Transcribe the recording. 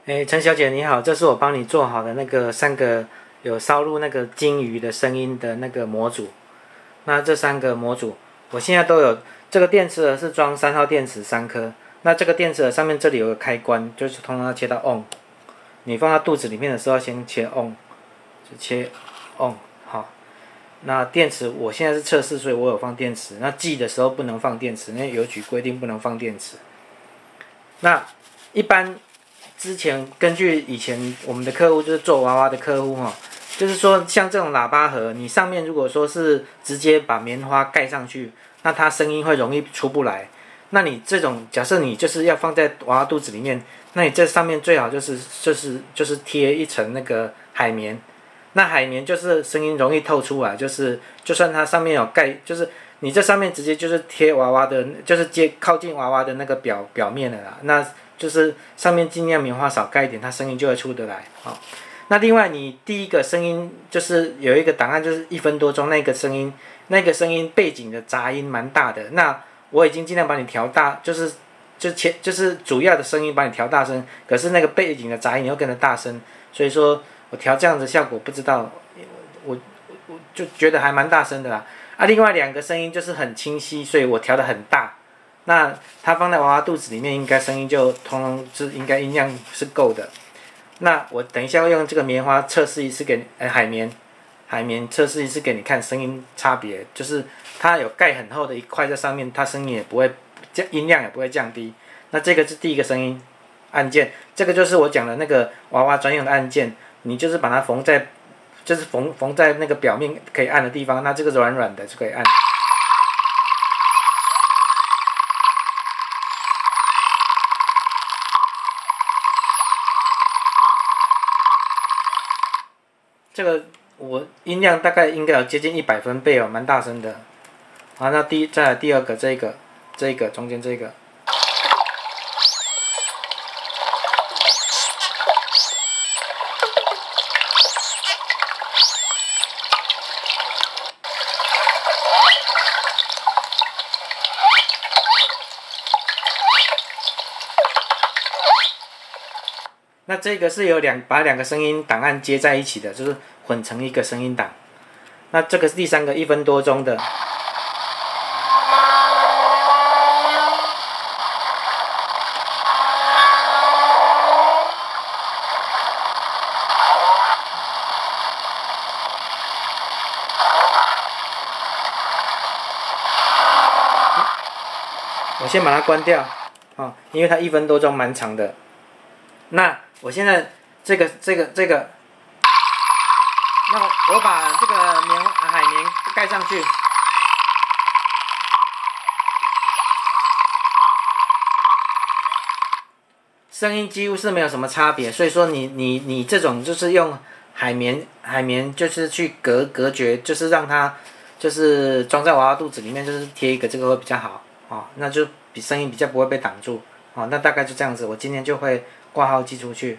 哎，陈小姐你好，这是我帮你做好的那个3个有烧入那个鲸鱼的声音的那个模组。那这3个模组，我现在都有。这个电池盒是装3号电池3颗。那这个电池盒上面这里有个开关，就是通常要切到 on。你放到肚子里面的时候，先切 on， 就切 on。好，那电池我现在是测试，所以我有放电池。那寄的时候不能放电池，因为邮局规定不能放电池。那一般之前根据以前我们的客户就是做娃娃的客户哈，就是说像这种喇叭盒，你上面如果说是直接把棉花盖上去，那它声音会容易出不来。那你这种假设你就是要放在娃娃肚子里面，那你这上面最好就是贴一层那个海绵。那海绵就是声音容易透出来，就是就算它上面有盖，就是你这上面直接就是贴娃娃的，就是靠近娃娃的那个表面的啦。那就是上面尽量棉花少盖一点，它声音就会出得来。好，那另外你第一个声音就是有一个档案，就是1分多钟那个声音背景的杂音蛮大的。那我已经尽量把你调大，就是主要的声音把你调大声，可是那个背景的杂音你又跟着大声，所以说我调这样的效果不知道，我就觉得还蛮大声的啦。另外2个声音就是很清晰，所以我调得很大。那它放在娃娃肚子里面，应该声音就通通是应该音量是够的。那我等一下会用这个棉花测试一次海绵测试一次给你看声音差别，就是它有盖很厚的一块在上面，它声音也不会音量也不会降低。那这个是第一个声音按键，这个就是我讲的那个娃娃专用的按键，你就是把它缝在那个表面可以按的地方，那这个软软的就可以按。这个我音量大概应该有接近100分贝哦，蛮大声的。好，那再来第2个，这个中间这个。那这个是有把2个声音档案接在一起的，就是混成一个声音档。那这个是第3个1分多钟的。我先把它关掉，因为它1分多钟蛮长的。那我现在这个，那我把这个海绵盖上去，声音几乎是没有什么差别。所以说你这种就是用海绵就是去隔绝，就是让它就是装在娃娃肚子里面，就是贴一个这个会比较好那就声音比较不会被挡住那大概就这样子，我今天就会挂号寄出去。